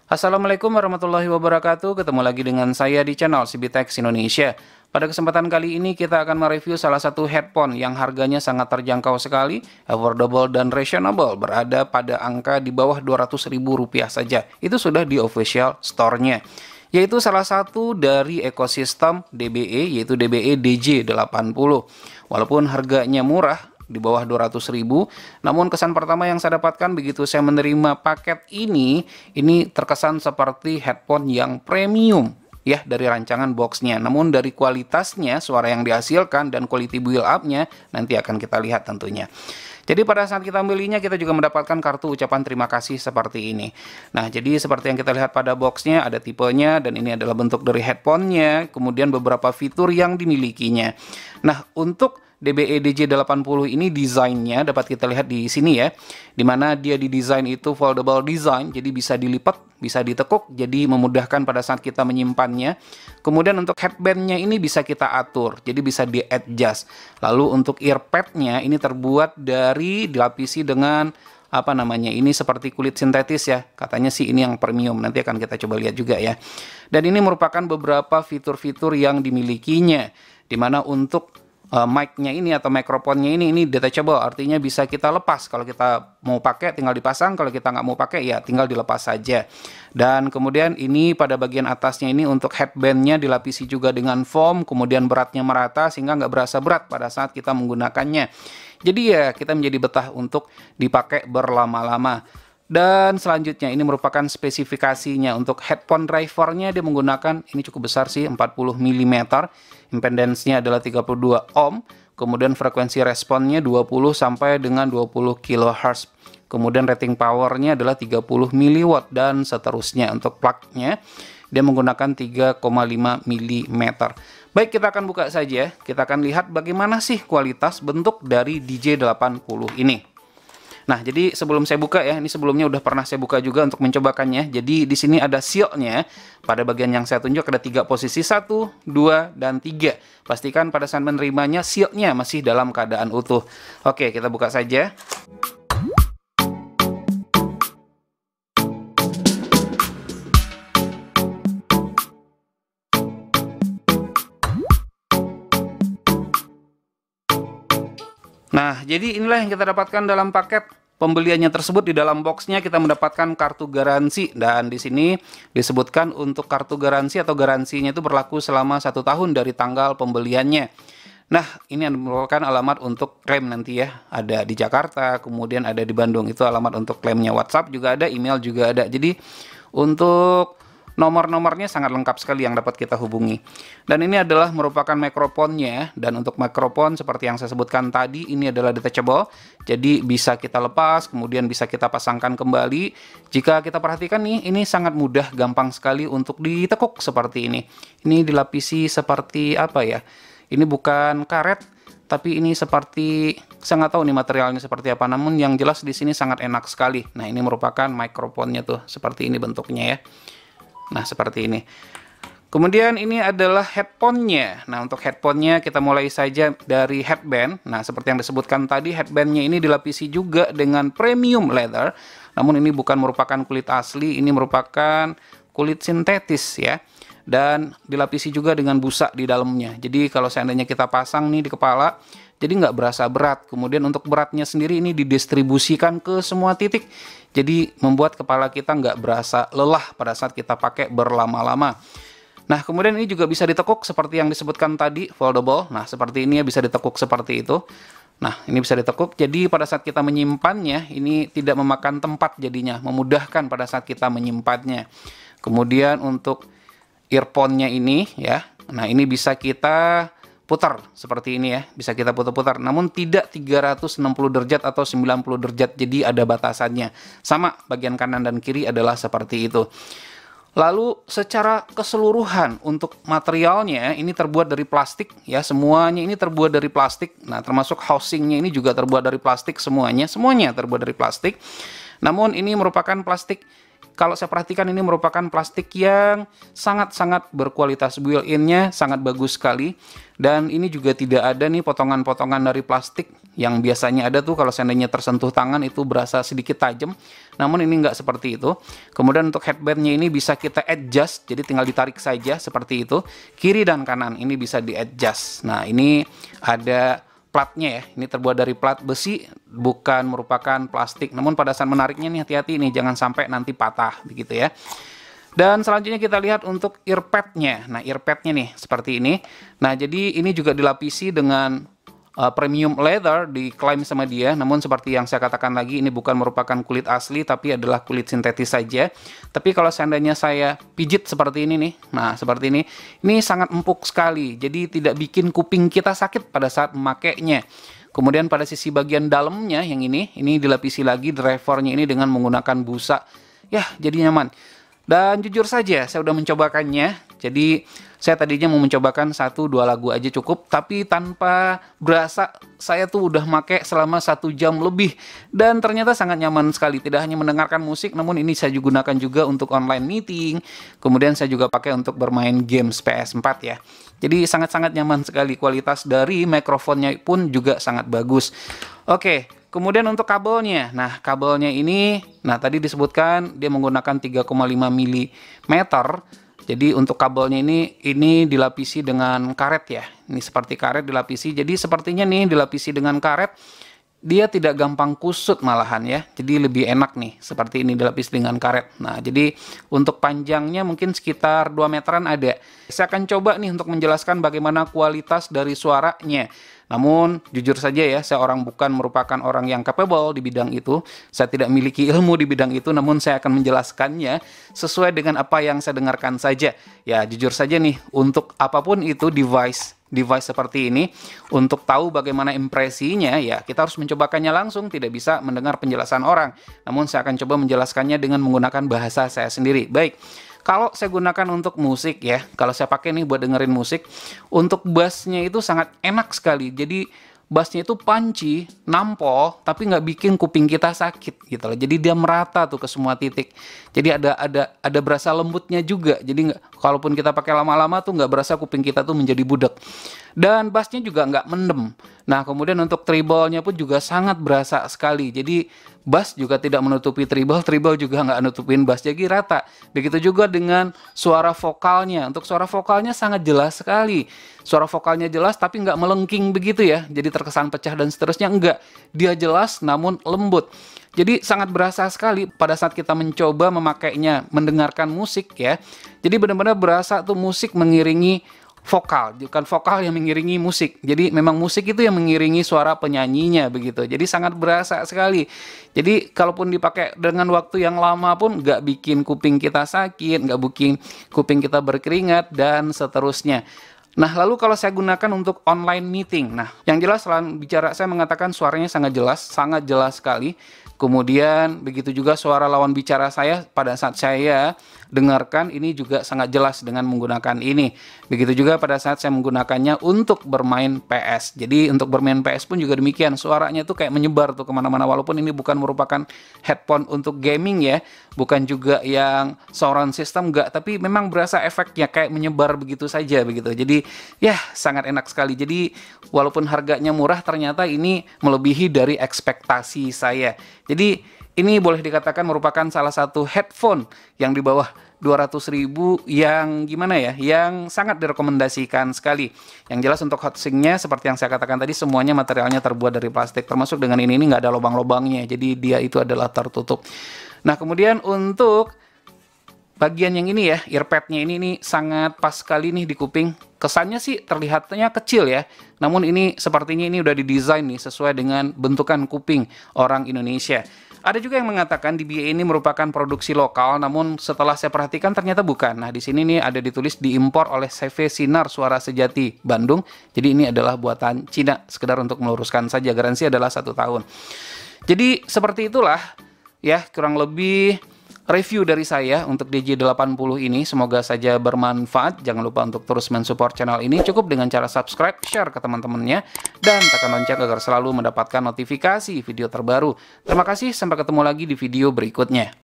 Assalamualaikum warahmatullahi wabarakatuh. Ketemu lagi dengan saya di channel CBTech Indonesia. Pada kesempatan kali ini kita akan mereview salah satu headphone yang harganya sangat terjangkau sekali, affordable dan reasonable, berada pada angka di bawah Rp200.000 saja. Itu sudah di official store-nya, yaitu salah satu dari ekosistem DBE, yaitu DBE DJ80. Walaupun harganya murah, di bawah 200.000, namun kesan pertama yang saya dapatkan begitu saya menerima paket ini terkesan seperti headphone yang premium ya dari rancangan boxnya. Namun dari kualitasnya, suara yang dihasilkan dan quality build up-nya nanti akan kita lihat tentunya. Jadi pada saat kita membelinya, kita juga mendapatkan kartu ucapan terima kasih seperti ini. Nah, jadi seperti yang kita lihat pada boxnya, ada tipenya, dan ini adalah bentuk dari headphone-nya, kemudian beberapa fitur yang dimilikinya. Nah, untuk DBE DJ80 ini desainnya dapat kita lihat di sini ya, dimana dia didesain itu foldable design, jadi bisa dilipat, bisa ditekuk, jadi memudahkan pada saat kita menyimpannya. Kemudian untuk headbandnya ini bisa kita atur, jadi bisa di-adjust. Lalu untuk earpadnya ini terbuat dari dilapisi dengan ini seperti kulit sintetis ya, katanya sih ini yang premium, nanti akan kita coba lihat juga ya. Dan ini merupakan beberapa fitur-fitur yang dimilikinya, dimana untuk mic-nya ini atau microphone-nya ini detachable, artinya bisa kita lepas. Kalau kita mau pakai tinggal dipasang, kalau kita nggak mau pakai ya tinggal dilepas saja. Dan kemudian ini pada bagian atasnya ini untuk headband-nya dilapisi juga dengan foam, kemudian beratnya merata sehingga nggak berasa berat pada saat kita menggunakannya. Jadi ya kita menjadi betah untuk dipakai berlama-lama. Dan selanjutnya ini merupakan spesifikasinya. Untuk headphone drivernya dia menggunakan, ini cukup besar sih, 40 mm, impedance-nya adalah 32 ohm, kemudian frekuensi responnya 20 sampai dengan 20 kHz, kemudian rating powernya adalah 30 mW, dan seterusnya. Untuk plug-nya dia menggunakan 3,5 mm. Baik, kita akan buka saja, kita akan lihat bagaimana sih kualitas bentuk dari DJ80 ini. Nah, jadi sebelum saya buka ya, ini sebelumnya udah pernah saya buka juga untuk mencobakannya. Jadi di sini ada seal-nya. Pada bagian yang saya tunjuk ada 3 posisi, 1, 2, dan 3. Pastikan pada saat menerimanya seal-nya masih dalam keadaan utuh. Oke, kita buka saja. Nah, jadi inilah yang kita dapatkan dalam paket pembeliannya tersebut. Di dalam boxnya kita mendapatkan kartu garansi, dan di sini disebutkan untuk kartu garansi atau garansinya itu berlaku selama 1 tahun dari tanggal pembeliannya. Nah, ini merupakan alamat untuk klaim nanti ya, ada di Jakarta, kemudian ada di Bandung, itu alamat untuk klaimnya. WhatsApp juga ada, email juga ada. Jadi untuk nomor-nomornya sangat lengkap sekali yang dapat kita hubungi. Dan ini adalah merupakan microphone-nya, dan untuk microphone seperti yang saya sebutkan tadi, ini adalah detachable, jadi bisa kita lepas, kemudian bisa kita pasangkan kembali. Jika kita perhatikan nih, ini sangat mudah, gampang sekali untuk ditekuk seperti ini. Ini dilapisi seperti apa ya? Ini bukan karet, tapi ini seperti, saya nggak tahu nih materialnya seperti apa, namun yang jelas di sini sangat enak sekali. Nah, ini merupakan microphone-nya tuh, seperti ini bentuknya ya. Nah, seperti ini. Kemudian ini adalah headphone-nya. Nah, untuk headphone-nya kita mulai saja dari headband. Nah, seperti yang disebutkan tadi, headband-nya ini dilapisi juga dengan premium leather. Namun ini bukan merupakan kulit asli, ini merupakan kulit sintetis ya. Dan dilapisi juga dengan busa di dalamnya. Jadi kalau seandainya kita pasang nih di kepala, jadi nggak berasa berat. Kemudian untuk beratnya sendiri ini didistribusikan ke semua titik. Jadi membuat kepala kita nggak berasa lelah pada saat kita pakai berlama-lama. Nah, kemudian ini juga bisa ditekuk seperti yang disebutkan tadi, foldable. Nah, seperti ini ya, bisa ditekuk seperti itu. Nah, ini bisa ditekuk. Jadi pada saat kita menyimpannya, ini tidak memakan tempat jadinya, memudahkan pada saat kita menyimpannya. Kemudian untuk earphone-nya ini ya, nah ini bisa kita putar seperti ini ya, bisa kita putar-putar, namun tidak 360 derajat atau 90 derajat, jadi ada batasannya. Sama bagian kanan dan kiri adalah seperti itu. Lalu secara keseluruhan untuk materialnya ini terbuat dari plastik ya, semuanya ini terbuat dari plastik. Nah, termasuk housingnya ini juga terbuat dari plastik, semuanya terbuat dari plastik. Namun ini merupakan plastik kalau saya perhatikan ini merupakan plastik yang sangat-sangat berkualitas, built-in-nya sangat bagus sekali. Dan ini juga tidak ada nih potongan-potongan dari plastik yang biasanya ada tuh kalau seandainya tersentuh tangan itu berasa sedikit tajam. Namun ini nggak seperti itu. Kemudian untuk headbandnya ini bisa kita adjust, jadi tinggal ditarik saja seperti itu. Kiri dan kanan ini bisa di adjust. Nah ini ada platnya ya, ini terbuat dari plat besi, bukan merupakan plastik. Namun pada saat menariknya nih hati-hati nih, jangan sampai nanti patah begitu ya. Dan selanjutnya kita lihat untuk earpadnya. Nah earpadnya nih seperti ini. Nah jadi ini juga dilapisi dengan premium leather, diklaim sama dia. Namun seperti yang saya katakan lagi, ini bukan merupakan kulit asli tapi adalah kulit sintetis saja. Tapi kalau seandainya saya pijit seperti ini nih, nah seperti ini sangat empuk sekali, jadi tidak bikin kuping kita sakit pada saat memakainya. Kemudian pada sisi bagian dalamnya yang ini dilapisi lagi drivernya ini dengan menggunakan busa. Ya, jadi nyaman. Dan jujur saja, saya udah mencobakannya. Jadi saya tadinya mau mencobakan 1-2 lagu aja cukup, tapi tanpa berasa saya tuh udah make selama 1 jam lebih. Dan ternyata sangat nyaman sekali, tidak hanya mendengarkan musik, namun ini saya gunakan juga untuk online meeting. Kemudian saya juga pakai untuk bermain games PS4 ya. Jadi sangat-sangat nyaman sekali, kualitas dari mikrofonnya pun juga sangat bagus. Oke, kemudian untuk kabelnya. Nah, kabelnya ini, nah tadi disebutkan dia menggunakan 3,5 mm. Jadi untuk kabelnya ini dilapisi dengan karet ya. Ini seperti karet dilapisi. Jadi sepertinya nih dilapisi dengan karet, dia tidak gampang kusut malahan ya. Jadi lebih enak nih seperti ini dilapisi dengan karet. Nah, jadi untuk panjangnya mungkin sekitar 2 meteran ada. Saya akan coba nih untuk menjelaskan bagaimana kualitas dari suaranya. Namun jujur saja ya, saya bukan merupakan orang yang capable di bidang itu. Saya tidak memiliki ilmu di bidang itu, namun saya akan menjelaskannya sesuai dengan apa yang saya dengarkan saja. Ya, jujur saja nih, untuk apapun itu device seperti ini, untuk tahu bagaimana impresinya, ya kita harus mencobakannya langsung, tidak bisa mendengar penjelasan orang. Namun saya akan coba menjelaskannya dengan menggunakan bahasa saya sendiri. Baik. Kalau saya gunakan untuk musik ya, kalau saya pakai nih buat dengerin musik, untuk bassnya itu sangat enak sekali. Jadi bassnya itu punchy, nampol, tapi nggak bikin kuping kita sakit gitu loh. Jadi dia merata tuh ke semua titik. Jadi ada berasa lembutnya juga. Jadi kalaupun kita pakai lama-lama tuh nggak berasa kuping kita tuh menjadi budak. Dan bassnya juga nggak mendem. Nah kemudian untuk treble-nya pun juga sangat berasa sekali. Jadi bass juga tidak menutupi treble, treble juga nggak nutupin bass, jadi rata. Begitu juga dengan suara vokalnya. Untuk suara vokalnya sangat jelas sekali. Suara vokalnya jelas tapi nggak melengking begitu ya. Jadi terkesan pecah dan seterusnya, enggak. Dia jelas namun lembut. Jadi sangat berasa sekali pada saat kita mencoba memakainya, mendengarkan musik ya. Jadi benar-benar berasa tuh musik mengiringi vokal, bukan vokal yang mengiringi musik. Jadi memang musik itu yang mengiringi suara penyanyinya begitu. Jadi sangat berasa sekali. Jadi kalaupun dipakai dengan waktu yang lama pun nggak bikin kuping kita sakit, nggak bikin kuping kita berkeringat dan seterusnya. Nah, lalu kalau saya gunakan untuk online meeting. Nah, yang jelas selain bicara saya mengatakan suaranya sangat jelas sekali. Kemudian begitu juga suara lawan bicara saya pada saat saya dengarkan ini juga sangat jelas dengan menggunakan ini. Begitu juga pada saat saya menggunakannya untuk bermain PS. Jadi untuk bermain PS pun juga demikian. Suaranya tuh kayak menyebar tuh kemana-mana. Walaupun ini bukan merupakan headphone untuk gaming ya. Bukan juga yang surround system, enggak. Tapi memang berasa efeknya kayak menyebar begitu saja begitu. Jadi ya sangat enak sekali. Jadi walaupun harganya murah ternyata ini melebihi dari ekspektasi saya. Jadi ini boleh dikatakan merupakan salah satu headphone yang di bawah 200.000 yang gimana ya, yang sangat direkomendasikan sekali. Yang jelas untuk housingnya seperti yang saya katakan tadi, semuanya materialnya terbuat dari plastik, termasuk dengan ini nggak ada lubang-lubangnya, jadi dia itu adalah tertutup. Nah kemudian untuk bagian yang ini ya, earpadnya ini sangat pas sekali nih di kuping. Kesannya sih terlihatnya kecil ya, namun ini sepertinya ini udah didesain nih sesuai dengan bentukan kuping orang Indonesia. Ada juga yang mengatakan DBA ini merupakan produksi lokal, namun setelah saya perhatikan ternyata bukan. Nah di sini nih ada ditulis diimpor oleh CV Sinar Suara Sejati Bandung. Jadi ini adalah buatan Cina, sekedar untuk meluruskan saja. Garansi adalah 1 tahun. Jadi seperti itulah ya kurang lebih review dari saya untuk DJ80 ini. Semoga saja bermanfaat. Jangan lupa untuk terus mensupport channel ini. Cukup dengan cara subscribe, share ke teman-temannya, dan tekan lonceng agar selalu mendapatkan notifikasi video terbaru. Terima kasih, sampai ketemu lagi di video berikutnya.